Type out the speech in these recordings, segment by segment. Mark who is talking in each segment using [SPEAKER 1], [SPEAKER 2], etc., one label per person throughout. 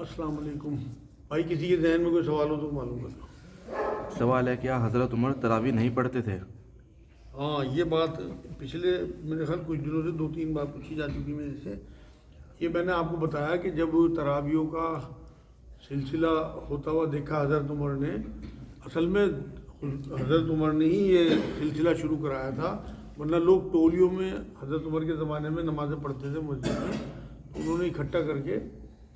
[SPEAKER 1] السلام علیکم بھائی، کسی کے ذہن میں کوئی سوال ہو تو معلوم کر لو۔
[SPEAKER 2] سوال ہے، کیا حضرت عمر تراویح نہیں پڑھتے تھے؟
[SPEAKER 1] ہاں، یہ بات پچھلے میرے خیال کچھ دنوں سے 2-3 بار پوچھی جا چکی میرے سے۔ یہ میں نے آپ کو بتایا کہ جب تراویحوں کا سلسلہ ہوتا ہوا دیکھا حضرت عمر نے، اصل میں حضرت عمر نے ہی یہ سلسلہ شروع کرایا تھا، ورنہ لوگ ٹولیوں میں حضرت عمر کے زمانے میں نمازیں پڑھتے تھے مسجد میں۔ انہوں نے اکٹھا کر کے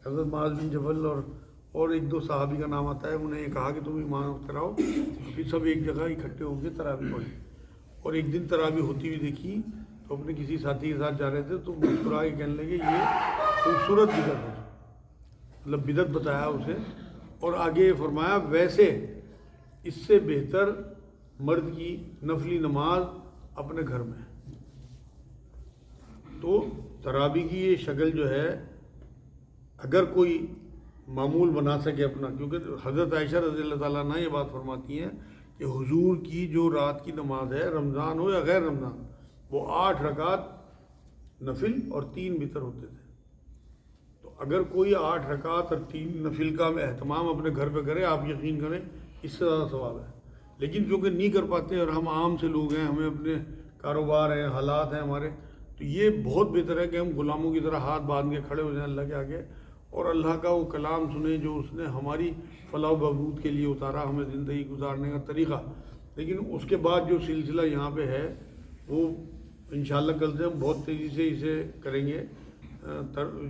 [SPEAKER 1] حضرت معاذ بن جبل اور 1-2 صحابی کا نام آتا ہے، انہیں یہ کہا کہ تم ایمان کراؤ، پھر سب ایک جگہ اکٹھے ہو کے تراویح پڑھی۔ اور ایک دن تراویح ہوتی ہوئی دیکھی تو اپنے کسی ساتھی کے ساتھ جا رہے تھے تو مسکرا کے کہنے لگے یہ خوبصورت بدعت ہے، مطلب بدعت بتایا اسے، اور آگے فرمایا ویسے اس سے بہتر مرد کی نفلی نماز اپنے گھر میں ہے۔ تو تراویح کی یہ شکل جو ہے، اگر کوئی معمول بنا سکے اپنا، کیونکہ حضرت عائشہ رضی اللہ تعالیٰ عنہ یہ بات فرماتی ہیں کہ حضور کی جو رات کی نماز ہے، رمضان ہو یا غیر رمضان، وہ 8 رکعت نفل اور 3 وتر ہوتے تھے۔ تو اگر کوئی 8 رکعت اور 3 نفل کا اہتمام اپنے گھر پہ کرے، آپ یقین کریں اس سے زیادہ ثواب ہے۔ لیکن کیونکہ نہیں کر پاتے اور ہم عام سے لوگ ہیں، ہمیں اپنے کاروبار ہیں، حالات ہیں ہمارے، تو یہ بہت بہتر ہے کہ ہم غلاموں کی طرح ہاتھ باندھ کے کھڑے ہو جائیں اللہ کے آگے اور اللہ کا وہ کلام سنیں جو اس نے ہماری فلاح و بہبود کے لیے اتارا، ہمیں زندگی گزارنے کا طریقہ۔ لیکن اس کے بعد جو سلسلہ یہاں پہ ہے وہ انشاءاللہ کل سے ہم بہت تیزی سے اسے کریں گے۔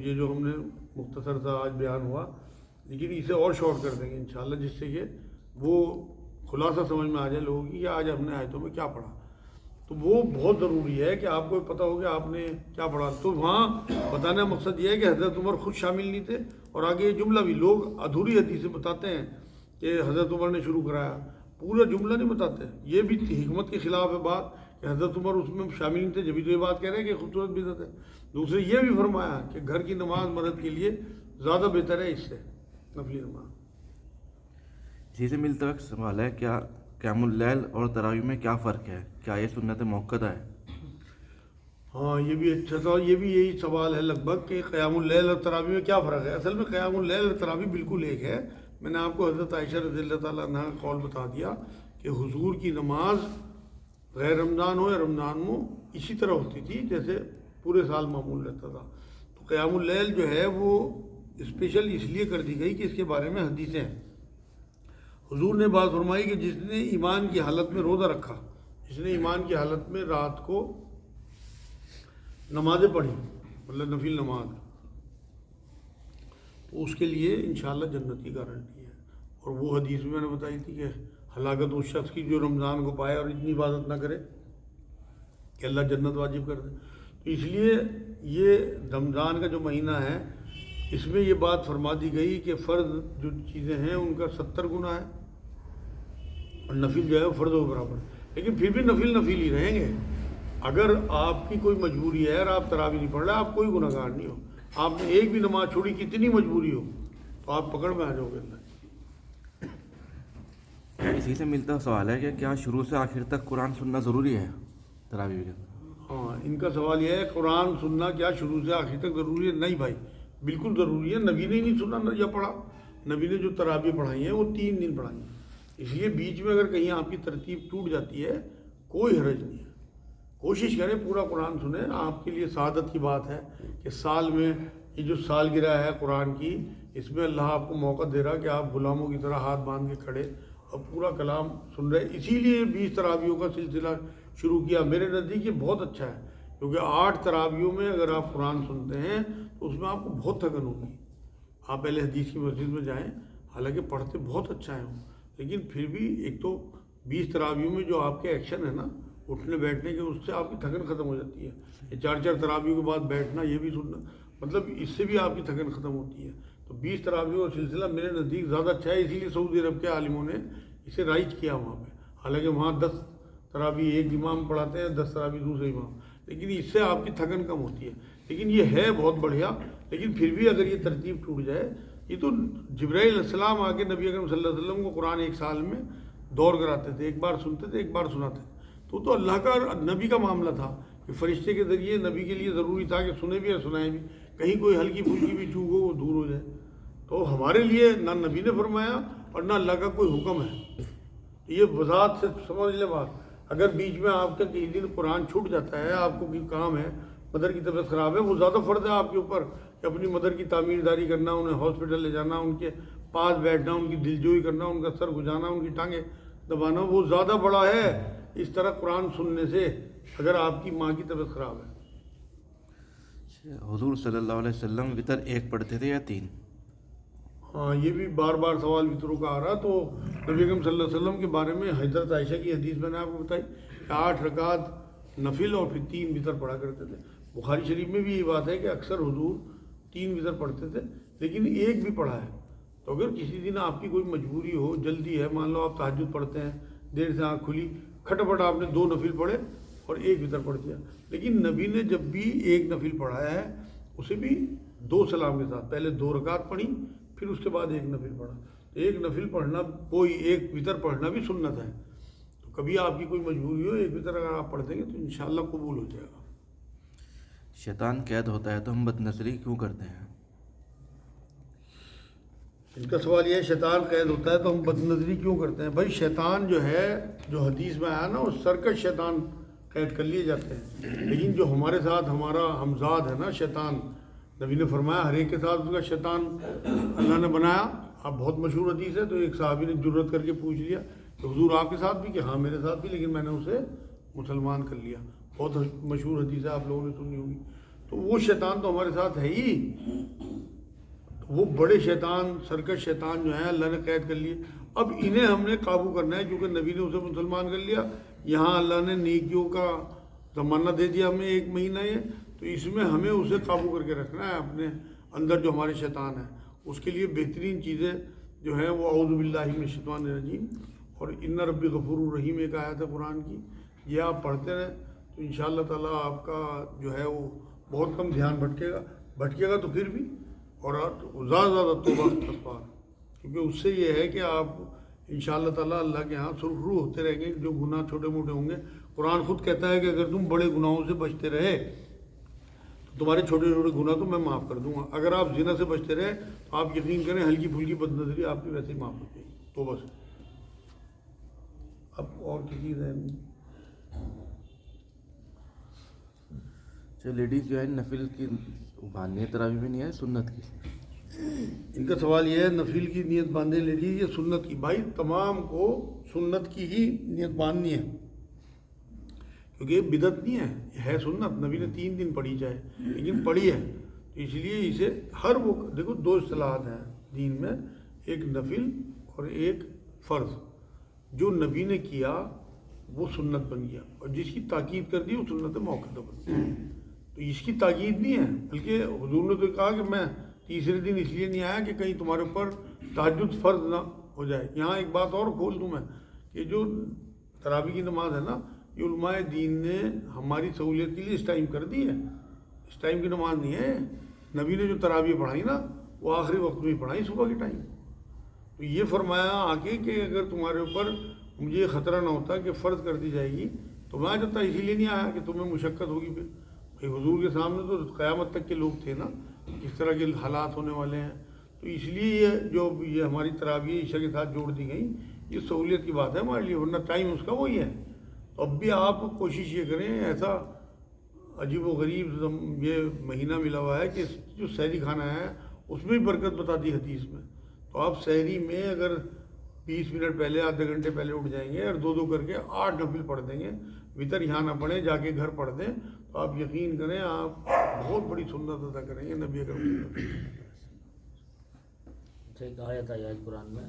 [SPEAKER 1] یہ جو ہم نے مختصر سا آج بیان ہوا، لیکن اسے اور شارٹ کر دیں گے انشاءاللہ، جس سے کہ وہ خلاصہ سمجھ میں آ جائے لوگوں کی کہ آج ہم نے آیتوں میں کیا پڑھا۔ تو وہ بہت ضروری ہے کہ آپ کو پتہ ہو کہ آپ نے کیا پڑھا۔ تو وہاں بتانے کا مقصد یہ ہے کہ حضرت عمر خود شامل نہیں تھے، اور آگے یہ جملہ بھی لوگ ادھوری حدیثیں بتاتے ہیں کہ حضرت عمر نے شروع کرایا، پورا جملہ نہیں بتاتے۔ یہ بھی حکمت کے خلاف ہے بات کہ حضرت عمر اس میں شامل نہیں تھے، جبھی تو یہ بات کہہ رہے ہیں کہ خوبصورت بدعت ہے۔ دوسرے یہ بھی فرمایا کہ گھر کی نماز مرد کے لیے زیادہ بہتر ہے اس سے نفلی نماز۔
[SPEAKER 2] اسی سے ملتا ہوا سوال ہے، کیا قیام اللیل اور تراویح میں کیا فرق ہے؟ کیا یہ سنت موقدہ ہے؟
[SPEAKER 1] ہاں، یہ بھی اچھا تھا، یہ بھی یہی سوال ہے لگ بھگ کہ قیام اللیل اور تراویح میں کیا فرق ہے۔ اصل میں قیام اللیل اور تراویح بالکل ایک ہے۔ میں نے آپ کو حضرت عائشہ رضی اللہ تعالیٰ عنہ کا قول بتا دیا کہ حضور کی نماز غیر رمضان ہو یا رمضان ہو اسی طرح ہوتی تھی جیسے پورے سال معمول رہتا تھا۔ تو قیام اللیل جو ہے وہ اسپیشل اس لیے کر دی گئی کہ اس کے بارے میں حدیثیں ہیں۔ حضور نے بات فرمائی کہ جس نے ایمان کی حالت میں روزہ رکھا، جس نے ایمان کی حالت میں رات کو نمازیں پڑھی، مطلب نفل نماز، تو اس کے لیے انشاءاللہ جنت کی گارنٹی ہے۔ اور وہ حدیث بھی میں نے بتائی تھی کہ ہلاکت اس شخص کی جو رمضان کو پائے اور اتنی عبادت نہ کرے کہ اللہ جنت واجب کر دے۔ تو اس لیے یہ رمضان کا جو مہینہ ہے، اس میں یہ بات فرما دی گئی کہ فرض جو چیزیں ہیں ان کا 70 گنا ہے، اور نفل جو ہے وہ فرض و برابر ہے۔ لیکن پھر بھی نفل ہی رہیں گے۔ اگر آپ کی کوئی مجبوری ہے اور آپ تراویح نہیں پڑھ رہے، آپ کوئی گناہ گار نہیں ہو۔ آپ نے ایک بھی نماز چھوڑی، کتنی مجبوری ہو، تو آپ پکڑ میں آ جاؤ گے اللہ۔
[SPEAKER 2] اسی سے ملتا ہوا سوال ہے کہ کیا شروع سے آخر تک قرآن سننا ضروری ہے تراویح کے؟
[SPEAKER 1] ہاں، ان کا سوال یہ ہے قرآن سننا کیا شروع سے آخر تک ضروری ہے؟ نہیں بھائی، بالکل ضروری ہے۔ نبی نے نہیں سنا یا پڑھا، نبی نے جو تراویح پڑھائی ہیں وہ 3 دن پڑھائی ہیں۔ اس لیے بیچ میں اگر کہیں آپ کی ترتیب ٹوٹ جاتی ہے کوئی حرج نہیں ہے، کوشش کریں پورا قرآن سنیں۔ آپ کے لیے سعادت کی بات ہے کہ سال میں یہ جو سالگرہ ہے قرآن کی، اس میں اللہ آپ کو موقع دے رہا کہ آپ غلاموں کی طرح ہاتھ باندھ کے کھڑے اور پورا کلام سن رہے۔ اسی لیے 20 تراویحوں کا سلسلہ شروع کیا۔ میرے نزدیک یہ بہت اچھا ہے، کیونکہ 8 تراویحوں میں اگر آپ قرآن سنتے ہیں تو اس میں آپ کو بہت تھکن ہوگی۔ آپ پہلے حدیث کی مسجد میں جائیں، حالانکہ پڑھتے بہت اچھا ہے، لیکن پھر بھی ایک تو 20 تراویحوں میں جو آپ کے ایکشن ہے نا، اٹھنے بیٹھنے کے، اس سے آپ کی تھکن ختم ہو جاتی ہے۔ یہ 4 تراویحوں کے بعد بیٹھنا، یہ بھی سننا، مطلب اس سے بھی آپ کی تھکن ختم ہوتی ہے۔ تو 20 تراویحوں کا سلسلہ میرے نزدیک زیادہ اچھا ہے، اسی لیے سعودی عرب کے عالموں نے اسے رائج کیا وہاں پہ۔ حالانکہ وہاں 10 تراویح ایک امام پڑھاتے ہیں، 10 تراویح دوسرے امام، لیکن اس سے آپ کی تھکن کم ہوتی ہے۔ لیکن یہ ہے بہت بڑھیا، لیکن پھر بھی اگر یہ ترتیب ٹوٹ جائے، یہ تو جبرائیل علیہ السلام آ کے نبی اکرم صلی اللہ علیہ وسلم کو قرآن ایک سال میں دور کراتے تھے، ایک بار سنتے تھے، ایک بار سناتے تھے۔ تو اللہ کا نبی کا معاملہ تھا کہ فرشتے کے ذریعے نبی کے لیے ضروری تھا کہ سنے بھی اور سنائیں بھی، کہیں کوئی ہلکی پھلکی بھی چوک ہو وہ دور ہو جائے۔ تو ہمارے لیے نہ نبی نے فرمایا اور نہ اللہ کا کوئی حکم ہے. یہ وضاحت سے سمجھ لیں بات. اگر بیچ میں آپ کا کسی دن قرآن چھوٹ جاتا ہے, آپ کو کوئی کام ہے, مدر کی طبیعت خراب ہے, وہ زیادہ فرض ہے آپ کے اوپر کہ اپنی مدر کی تعمیر داری کرنا, انہیں ہاسپٹل لے جانا, ان کے پاس بیٹھنا, ان کی دلجوئی کرنا, ان کا سر گھجانا, ان کی ٹانگیں دبانا, وہ زیادہ بڑا ہے اس طرح قرآن سننے سے اگر آپ کی ماں کی طبیعت خراب ہے.
[SPEAKER 2] حضور صلی اللہ علیہ وسلم وطر ایک پڑھتے تھے یا 3؟
[SPEAKER 1] ہاں, یہ بھی بار بار سوال وطروں کا آ رہا. تو نبی اکرم صلی اللہ علیہ وسلم کے بارے میں حضرت عائشہ کی حدیث میں نے آپ کو بتائی کہ 8 رکعت نفل اور پھر 3 وطر پڑھا کرتے تھے. بخاری شریف میں بھی یہ بات ہے کہ اکثر حضور 3 وطر پڑھتے تھے, لیکن ایک بھی پڑھا ہے. تو اگر کسی دن آپ کی کوئی مجبوری ہو, جلدی ہے, مان لو آپ تہجد پڑھتے ہیں, دیر سے آنکھ کھلی, کھٹپٹ آپ نے 2 نفل پڑھے اور 1 وطر پڑھ دیا. لیکن نبی نے جب بھی 1 نفل پڑھایا ہے اسے بھی 2 سلام کے ساتھ, پہلے 2 رکعت پڑھی پھر اس کے بعد 1 نفل پڑھا. تو 1 نفل پڑھنا, کوئی 1 وطر پڑھنا بھی سنت ہے. تو کبھی آپ کی کوئی مجبوری ہو, 1 وطر اگر آپ پڑھ دیں گے تو انشاءاللہ قبول ہو جائے گا.
[SPEAKER 2] شیطان قید ہوتا ہے تو ہم بد نظری کیوں کرتے ہیں؟
[SPEAKER 1] ان کا سوال یہ ہے, شیطان قید ہوتا ہے تو ہم بد نظری کیوں کرتے ہیں؟ بھائی شیطان جو ہے, جو حدیث میں آیا نا, وہ سرکش شیطان قید کر لیے جاتے ہیں. لیکن جو ہمارے ساتھ ہمارا ہمزاد ہے نا شیطان, نبی نے فرمایا ہر ایک کے ساتھ اس کا شیطان اللہ نے بنایا. اب بہت مشہور حدیث ہے. تو ایک صحابی نے جرت کر کے پوچھ لیا کہ حضور آپ کے ساتھ بھی؟ کہ ہاں میرے ساتھ بھی, لیکن میں نے اسے مسلمان کر لیا. بہت مشہور حدیث ہے, آپ لوگوں نے سنی ہوگی. تو وہ شیطان تو ہمارے ساتھ ہے ہی. وہ بڑے شیطان, سرکش شیطان جو ہیں اللہ نے قید کر لیے. اب انہیں ہم نے قابو کرنا ہے, کیونکہ نبی نے اسے مسلمان کر لیا. یہاں اللہ نے نیکیوں کا زمانہ دے دیا ہمیں 1 مہینہ یہ. تو اس میں ہمیں اسے قابو کر کے رکھنا ہے اپنے اندر جو ہمارے شیطان ہیں. اس کے لیے بہترین چیزیں جو ہیں وہ اعوذ باللہ من الشیطان الرجیم اور ان ربی غفور الرحیم ایک آیت ہے قرآن کی. یہ آپ پڑھتے رہیں تو انشاءاللہ تعالیٰ آپ کا جو ہے وہ بہت کم دھیان بھٹکے گا تو پھر بھی, اور زیادہ زیادہ توبہ استغفار, کیونکہ اس سے یہ ہے کہ آپ انشاءاللہ تعالیٰ اللہ کے ہاں سرخرو ہوتے رہیں گے. جو گناہ چھوٹے موٹے ہوں گے, قرآن خود کہتا ہے کہ اگر تم بڑے گناہوں سے بچتے رہے تو تمہارے چھوٹے چھوٹے گناہ تو میں معاف کر دوں گا. اگر آپ زنا سے بچتے رہے تو آپ یقین کریں ہلکی پھلکی بد نظری آپ کی ویسے ہی معاف ہو جائے گی توبہ سے. اب اور کی چیز ہے
[SPEAKER 2] لیڈیز جو ہے نفل کی باندھنی ہے تراویح میں نہیں ہے, سنت کی.
[SPEAKER 1] ان کا سوال یہ ہے نفل کی نیت باندھے لیڈیز یا سنت کی؟ بھائی تمام کو سنت کی ہی نیت باندھنی ہے, کیونکہ یہ بدعت نہیں ہے, یہ ہے سنت. نبی نے 3 دن پڑھی چاہے, لیکن پڑھی ہے. تو اس لیے اسے ہر وہ دیکھو 2 اصطلاحات ہیں دین میں, ایک نفل اور ایک فرض. جو نبی نے کیا وہ سنت بن گیا, اور جس کی تاکید کر دی وہ سنت موقع بن گئی. تو اس کی تاکید نہیں ہے, بلکہ حضور نے تو کہا کہ میں تیسرے دن اس لیے نہیں آیا کہ کہیں تمہارے اوپر تہجد فرض نہ ہو جائے. یہاں ایک بات اور کھول دوں میں کہ جو تراویح کی نماز ہے نا, یہ علماء دین نے ہماری سہولیت کے لیے اس ٹائم کر دی ہے. اس ٹائم کی نماز نہیں ہے. نبی نے جو تراویح پڑھائی نا وہ آخری وقت میں پڑھائی, صبح کے ٹائم. تو یہ فرمایا آگے کہ اگر تمہارے اوپر مجھے یہ خطرہ نہ ہوتا کہ فرض کر دی جائے گی تو میں جب تک اسی لیے نہیں آیا کہ تمہیں مشقت ہوگی. پھر بھائی حضور کے سامنے تو قیامت تک کے لوگ تھے نا, اس طرح کے حالات ہونے والے ہیں. تو اس لیے یہ ہماری تراویح عشاء کے ساتھ جوڑ دی گئی, یہ سہولیت کی بات ہے ہمارے لیے, ورنہ ٹائم اس کا وہی ہے. تو اب بھی آپ کوشش یہ کریں, ایسا عجیب و غریب یہ مہینہ ملا ہوا ہے کہ جو سحری کھانا ہے اس میں بھی برکت بتا دی حدیث میں. تو آپ سحری میں اگر 20 منٹ پہلے, آدھے گھنٹے پہلے اٹھ جائیں گے اور 2 کر کے 8 نفل پڑھ دیں گے, وطر یہاں نہ پڑھیں, جا کے گھر پڑھ دیں, تو آپ یقین کریں آپ بہت بڑی سنت ادا کریں گے نبی اکرم.
[SPEAKER 3] کہا جاتا ہے آج قرآن میں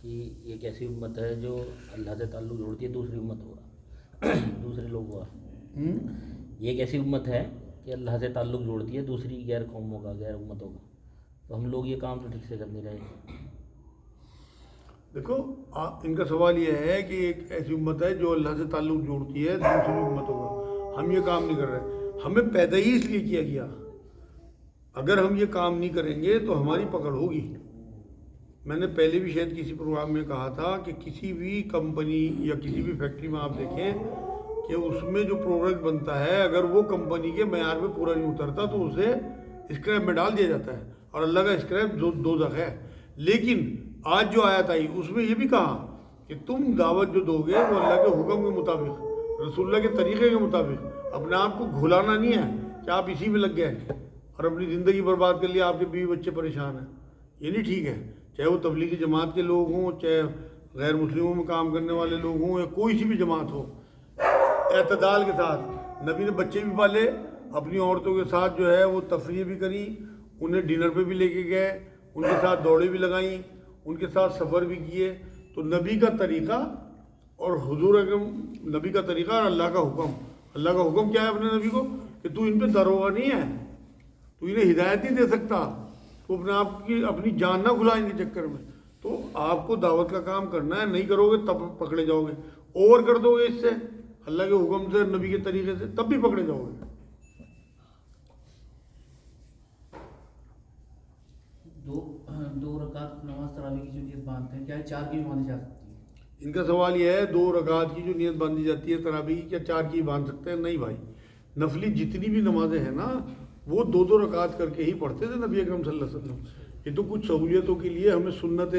[SPEAKER 3] کہ ایک ایسی امت ہے جو اللہ سے تعلق جوڑتی ہے دوسری امت ہوگا, دوسرے لوگوں کا. یہ ایک ایسی امت ہے کہ اللہ سے تعلق جوڑتی ہے دوسری غیر قوموں کا, غیر امتوں کا. تو ہم لوگ یہ کام تو ٹھیک سے کر نہیں رہے.
[SPEAKER 1] دیکھو ان کا سوال یہ ہے کہ ایک ایسی امت ہے جو اللہ سے تعلق جوڑتی ہے دوسری امتوں کا. ہم یہ کام نہیں کر رہے. ہمیں پیدا ہی اس لیے کیا گیا. اگر ہم یہ کام نہیں کریں گے تو ہماری پکڑ ہوگی. میں نے پہلے بھی شاید کسی پروگرام میں کہا تھا کہ کسی بھی کمپنی یا کسی بھی فیکٹری میں آپ دیکھیں کہ اس میں جو پروڈکٹ بنتا ہے اگر وہ کمپنی کے معیار پہ پورا نہیں اترتا تو اسے اسکریپ میں ڈال دیا جاتا ہے. اور اللہ کا اسکریپ دوزخ ہے. لیکن آج جو آیت آئی اس میں یہ بھی کہا کہ تم دعوت جو دو گے وہ اللہ کے حکم کے مطابق، رسول اللہ کے طریقے کے مطابق، اپنے آپ کو گھلانا نہیں ہے کہ آپ اسی میں لگ گئے اور اپنی زندگی برباد کر لی، آپ کے بیوی بچے پریشان ہیں. یہ نہیں ٹھیک ہے. چاہے وہ تبلیغی جماعت کے لوگ ہوں، چاہے غیر مسلموں میں کام کرنے والے لوگ ہوں، یا کوئی سی بھی جماعت ہو، اعتدال کے ساتھ. نبی نے بچے بھی پالے، اپنی عورتوں کے ساتھ جو ہے وہ تفریح بھی کری، انہیں ڈنر پہ بھی لے کے گئے، ان کے ساتھ دوڑیں بھی لگائیں، ان کے ساتھ سفر بھی کیے. تو نبی کا طریقہ اور حضور اکرم نبی کا طریقہ اور اللہ کا حکم. اللہ کا حکم کیا ہے اپنے نبی کو کہ تو ان پہ داروغہ نہیں ہے، تو انہیں ہدایت نہیں دے سکتا، تو اپنے آپ کی اپنی جان نہ کھلائیں گے چکر میں. تو آپ کو دعوت کا کام کرنا ہے، نہیں کرو گے تب پکڑے جاؤ گے. اوور کر دو گے اس سے اللہ کے حکم سے، نبی کے طریقے سے، تب بھی پکڑے جاؤ گے.
[SPEAKER 4] دو رکعت نماز تراویح کی جو نیت باندھتے ہیں، کیا 4 کی بھی باندھی جا سکتی ہے؟
[SPEAKER 1] ان کا سوال یہ ہے 2 رکعت کی جو نیت باندھی جاتی ہے تراویح کی، کیا 4 کی باندھ سکتے ہیں؟ نہیں بھائی، نفلی جتنی بھی نمازیں ہیں نا وہ 2 رکعت کر کے ہی پڑھتے تھے نبی اکرم صلی اللہ علیہ وسلم. یہ تو کچھ سہولیتوں کے لیے ہمیں سنت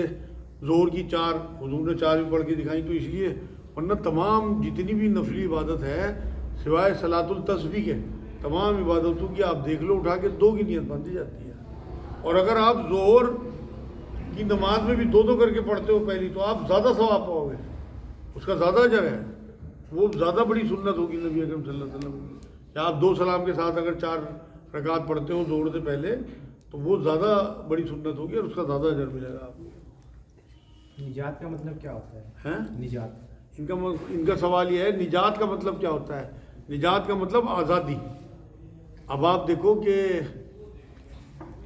[SPEAKER 1] ظہر کی 4 حضور نے 4 بھی پڑھ کے دکھائیں، تو اس لیے، ورنہ تمام جتنی بھی نفلی عبادت ہے سوائے صلاۃ التسبیح کے، تمام عبادتوں کی آپ دیکھ لو اٹھا کے 2 کی نیت باندھی جاتی ہے. اور اگر آپ ظہر کی نماز میں بھی 2 کر کے پڑھتے ہو پہلی، تو آپ زیادہ ثواب پاؤ گے، اس کا زیادہ اجر ہے، وہ زیادہ بڑی سنت ہوگی نبی اکرم صلی اللہ علیہ وسلم کی. کہ آپ 2 سلام کے ساتھ اگر 4 رکعت پڑھتے ہو ظہر سے پہلے، تو وہ زیادہ بڑی سنت ہوگی اور اس کا زیادہ اجر ملے گا آپ کو.
[SPEAKER 5] نجات کا مطلب کیا ہوتا ہے؟
[SPEAKER 1] ہیں
[SPEAKER 5] نجات
[SPEAKER 1] ان کا سوال یہ ہے نجات کا مطلب کیا ہوتا ہے. نجات کا مطلب آزادی. اب آپ دیکھو کہ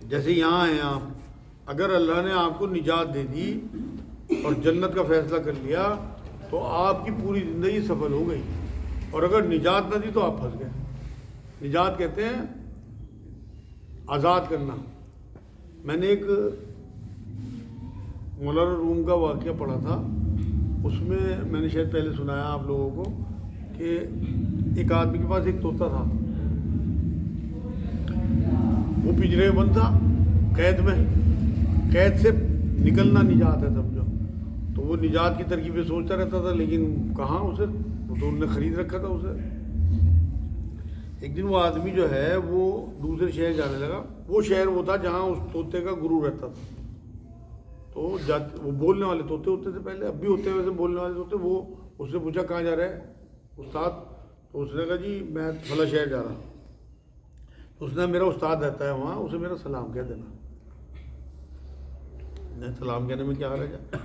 [SPEAKER 1] جیسے یہاں ہیں آپ، اگر اللہ نے آپ کو نجات دے دی اور جنت کا فیصلہ کر لیا تو آپ کی پوری زندگی سفل ہو گئی، اور اگر نجات نہ دی تو آپ پھنس گئے. نجات کہتے ہیں آزاد کرنا. میں نے ایک مولانا روم کا واقعہ پڑھا تھا، اس میں نے شاید پہلے سنایا آپ لوگوں کو کہ ایک آدمی کے پاس ایک طوطا تھا، وہ پنجرے میں بند تھا، قید میں، قید سے نکلنا نجات ہے سمجھو. تو وہ نجات کی ترکیبیں سوچتا رہتا تھا، لیکن کہاں اسے، وہ تو انہوں نے خرید رکھا تھا اسے. ایک دن وہ آدمی جو ہے وہ دوسرے شہر جانے لگا. وہ شہر وہ تھا جہاں اس طوطے کا گرو رہتا تھا. تو وہ بولنے والے طوطے ہوتے تھے پہلے، اب بھی ہوتے ہیں ویسے بولنے والے طوطے. وہ اس نے پوچھا کہاں جا رہے ہیں استاد؟ تو اس نے کہا جی میں فلاں شہر جا رہا ہوں. تو اس نے میرا استاد رہتا ہے وہاں، اسے میرا سلام کہہ دینا. میں سلام کہنے میں کیا حرج ہے.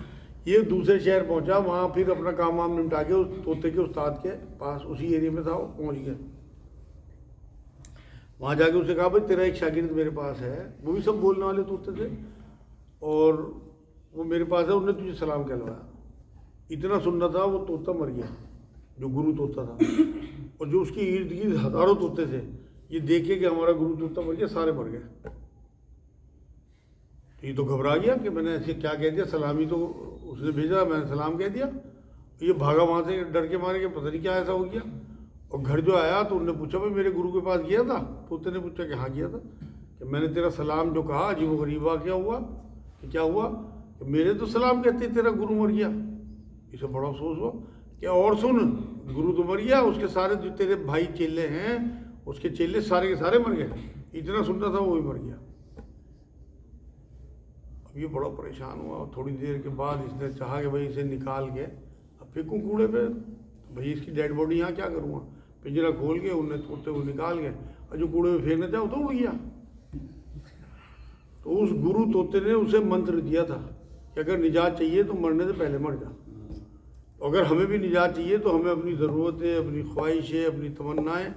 [SPEAKER 1] یہ دوسرے شہر پہنچا، وہاں پھر اپنا کام وام نمٹا کے اس طوطے کے استاد کے پاس، اسی ایریا میں تھا، وہ پہنچ گیا. وہاں جا کے اس نے کہا بھائی تیرا ایک شاگرد میرے پاس ہے، وہ بھی سب بولنے والے طوطے تھے، اور وہ میرے پاس ہے، انہوں نے تجھے سلام کہلوایا. اتنا سننا تھا، وہ طوطا مر گیا جو گرو طوطا تھا. اور جو اس کے ارد گرد ہزاروں طوطے تھے، یہ دیکھے کہ ہمارا گرو طوطا مر گیا، سارے مر گئے. تو یہ تو گھبرا گیا کہ میں نے ایسے کیا کہہ دیا، سلامی تو اس نے بھیجا، میں نے سلام کہہ دیا. یہ بھاگا وہاں سے ڈر کے مارے کہ پتہ نہیں کیا ایسا ہو گیا. اور گھر جو آیا تو انہوں نے پوچھا بھائی میرے گرو کے پاس گیا تھا؟ طوطے نے پوچھا کہ ہاں گیا تھا. کہ میں نے تیرا سلام جو کہا، عجیب و غریب کیا ہوا، کہ کیا ہوا کہ میرے تو سلام کہتے تیرا گرو مر گیا. اسے بڑا افسوس ہوا کہ اور سن، گرو تو مر گیا، اس کے سارے جو تیرے بھائی چیلے ہیں، اس کے چیلے سارے کے سارے مر گئے. اتنا سننا تھا وہ بھی مر گیا. اب یہ بڑا پریشان ہوا. تھوڑی دیر کے بعد اس نے چاہا کہ بھائی اسے نکال کے اب پھینکوں کوڑے پہ. بھائی اس کی ڈیڈ باڈی یہاں کیا کروں گا. پنجرا کھول کے انہوں نے طوطے کو نکال گئے، اور جو کوڑے میں پھینکنا چاہا وہ تو اڑ گیا. تو اس گرو طوطے نے اسے منتر دیا تھا کہ اگر نجات چاہیے تو مرنے سے پہلے مر جا. اگر ہمیں بھی نجات چاہیے تو ہمیں اپنی ضرورتیں، اپنی خواہشیں، اپنی تمنائیں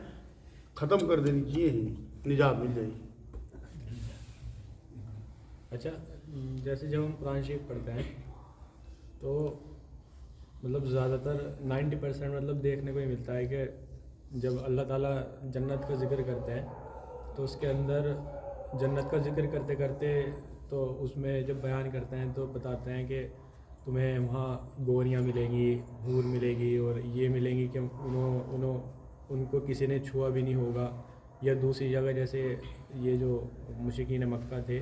[SPEAKER 1] ختم کر دینی چاہیے، ہی نجات مل جائے گی.
[SPEAKER 5] اچھا، جیسے جب ہم قرآن شریف پڑھتے ہیں تو مطلب زیادہ تر 90% مطلب دیکھنے کو ہی ملتا ہے کہ جب اللہ تعالیٰ جنت کا ذکر کرتے ہیں تو اس کے اندر جنت کا ذکر کرتے کرتے تو اس میں جب بیان کرتے ہیں تو بتاتے ہیں کہ تمہیں وہاں گوریاں ملیں گی، حور ملے گی، اور یہ ملیں گی کہ ان کو کسی نے چھوا بھی نہیں ہوگا. یا دوسری جگہ جیسے یہ جو مشرکین مکہ تھے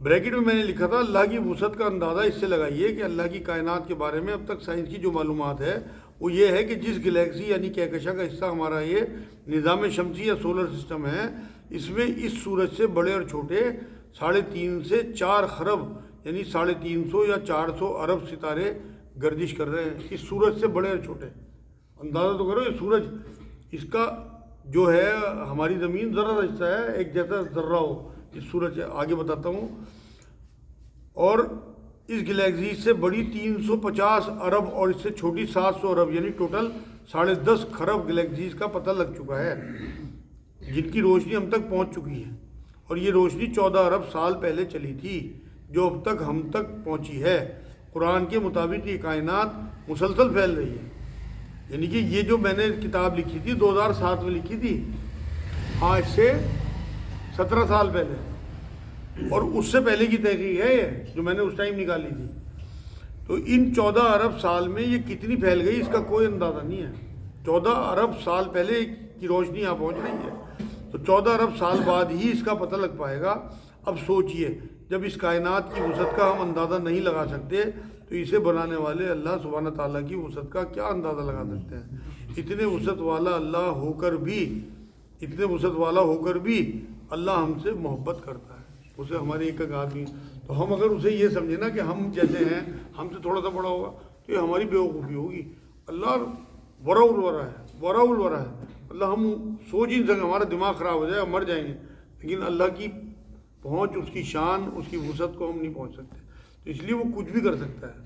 [SPEAKER 1] بریکٹ میں نے لکھا تھا اللہ کی وسعت کا اندازہ اس سے لگائیے کہ اللہ کی کائنات کے بارے میں اب تک سائنس کی جو معلومات ہے وہ یہ ہے کہ جس گلیکسی یعنی کہکشاں کا حصہ ہمارا یہ نظام شمسی یا سولر سسٹم ہے، اس میں اس سورج سے بڑے اور چھوٹے 3.5 سے 4 خرب یعنی 350 یا 400 ارب ستارے گردش کر رہے ہیں، اس سورج سے بڑے اور چھوٹے۔ اندازہ تو کرو، یہ سورج اس کا جو ہے ہماری زمین ذرہ کا حصہ ہے، ایک جیسا ذرہ ہو اس سورج، آگے بتاتا ہوں، اور اس گلیکسی سے بڑی 350 ارب اور اس سے چھوٹی 700 ارب یعنی ٹوٹل 10.5 خرب گلیکسیز کا پتہ لگ چکا ہے جن کی روشنی ہم تک پہنچ چکی ہے، اور یہ روشنی 14 ارب سال پہلے چلی تھی جو اب تک ہم تک پہنچی ہے۔ قرآن کے مطابق یہ کائنات مسلسل پھیل رہی ہے، یعنی کہ یہ جو میں نے کتاب لکھی تھی 2007 میں لکھی تھی، آج سے 17 سال پہلے، اور اس سے پہلے کی تحقیق ہے یہ جو میں نے اس ٹائم نکالی تھی۔ تو ان 14 ارب سال میں یہ کتنی پھیل گئی اس کا کوئی اندازہ نہیں ہے۔ 14 ارب سال پہلے کی روشنی یہاں پہنچ رہی ہے، تو 14 ارب سال بعد ہی اس کا پتہ لگ پائے گا۔ اب سوچئے، جب اس کائنات کی وسعت کا ہم اندازہ نہیں لگا سکتے تو اسے بنانے والے اللہ سبحانہ تعالیٰ کی وسعت کا کیا اندازہ لگا سکتے ہیں؟ اتنے وسعت والا اللہ ہو کر بھی اللہ ہم سے محبت کرتا ہے، اسے ہمارے ایک آدمی، تو ہم اگر اسے یہ سمجھے نا کہ ہم جیسے ہیں، ہم سے تھوڑا سا بڑا ہوگا تو یہ ہماری بیوقوفی ہوگی۔ اللہ ورا الورا ہے، اللہ ہم سوچ ہی نہیں سکتے، ہمارا دماغ خراب ہو جائے، ہم مر جائیں گے، لیکن اللہ کی پہنچ، اس کی شان، اس کی وسعت کو ہم نہیں پہنچ سکتے، تو اس لیے وہ کچھ بھی کر سکتا ہے۔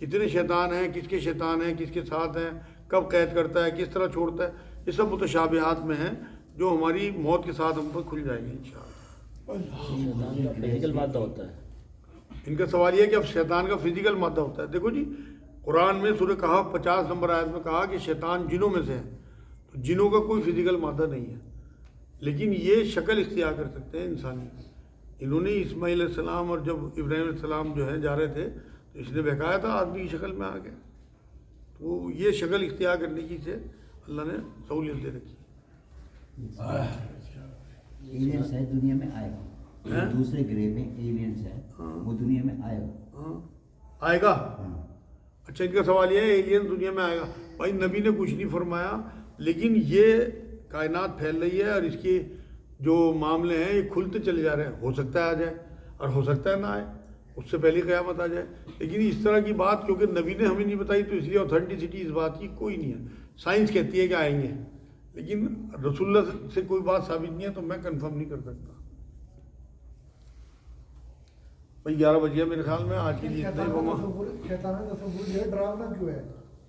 [SPEAKER 1] کتنے شیطان ہیں، کس کے شیطان ہیں، کس کے ساتھ ہیں، کب قید کرتا ہے، کس طرح چھوڑتا ہے، یہ سب متشابہات میں ہیں جو ہماری موت کے ساتھ ہم پر کھل جائیں گے انشاءاللہ۔
[SPEAKER 3] شیطان کا فزیکل مادہ ہوتا ہے۔
[SPEAKER 1] ان کا سوال یہ ہے کہ اب شیطان کا فزیکل مادہ ہوتا ہے۔ دیکھو جی، قرآن میں سورہ کہف 50 نمبر آیت میں کہا کہ شیطان جنوں میں سے ہے، تو جنوں کا کوئی فزیکل مادہ نہیں ہے، لیکن یہ شکل اختیار کر سکتے ہیں انسانی۔ انہوں نے اسماعیل علیہ السلام اور جب ابراہیم علیہ السلام جو ہے جا رہے تھے تو اس نے بہکایا تھا، آدمی کی شکل میں آ گیا، تو یہ شکل اختیار کرنے کی سے اللہ نے سہولیت دے رکھی۔
[SPEAKER 6] ایلینس ہے دنیا میں آئے گا، دوسرے گرہ میں ایلینس ہے وہ دنیا میں آئے گا،
[SPEAKER 1] آئے گا۔ اچھا، ان کا سوال یہ ہے ایلین دنیا میں آئے گا۔ بھائی نبی نے کچھ نہیں فرمایا، لیکن یہ کائنات پھیل رہی ہے اور اس کے جو معاملے ہیں یہ کھلتے چلے جا رہے ہیں، ہو سکتا ہے آ جائے اور ہو سکتا ہے نہ آئے، اس سے پہلے قیامت آ جائے، لیکن اس طرح کی بات کیونکہ نبی نے ہمیں نہیں بتائی تو اس لیے اوتھینٹسٹی اس بات کی کوئی نہیں ہے۔ سائنس کہتی ہے کہ آئیں گے، لیکن رسول اللہ سے کوئی بات ثابت نہیں ہے، تو میں کنفرم نہیں کر سکتا۔ بھائی 11 بج گیا میرے خیال میں، آج کے لیے اتنا ہی ہوگا۔
[SPEAKER 7] شیطان کا تصور جو ہے ڈراونا کیوں ہے؟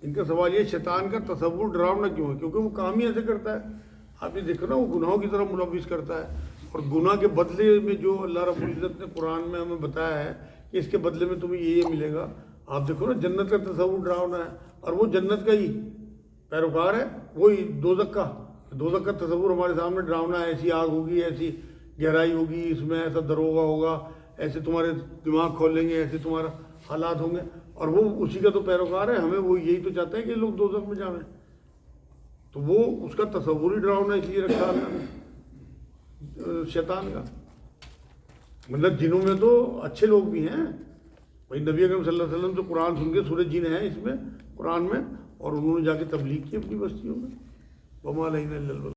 [SPEAKER 1] ان کا سوال یہ شیطان کا تصور ڈراونا کیوں ہے؟ کیونکہ وہ کام ہی ایسے کرتا ہے، آپ نے دیکھا نا، وہ گناہوں کی طرف ملوث کرتا ہے، اور گناہ کے بدلے میں جو اللہ رب العزت نے قرآن میں ہمیں بتایا ہے کہ اس کے بدلے میں تمہیں یہ ملے گا، آپ دیکھو نا، جنت کا تصور ڈراونا ہے، اور وہ جنت کا ہی پیروکار ہے، وہی دوزخ کا تصور ہمارے سامنے ڈراونا ہے، ایسی آگ ہوگی، ایسی گہرائی ہوگی، اس میں ایسا دروگہ ہوگا، ایسے تمہارے دماغ کھولیں گے، ایسے تمہارا حالات ہوں گے، اور وہ اسی کا تو پیروکار ہے، ہمیں وہ یہی تو چاہتے ہیں کہ لوگ دوزخ میں جائیں، تو وہ اس کا تصور ہی ڈراؤنا اس لیے رکھا ہے شیطان کا۔ مطلب جنوں میں تو اچھے لوگ بھی ہیں، بھائی نبی اکرم صلی اللہ علیہ وسلم تو قرآن سن کے سورہ جن ہے اس میں قرآن میں، اور انہوں نے جا کے تبلیغ کی اپنی بستیوں میں۔ وما علینا الا البلاغ۔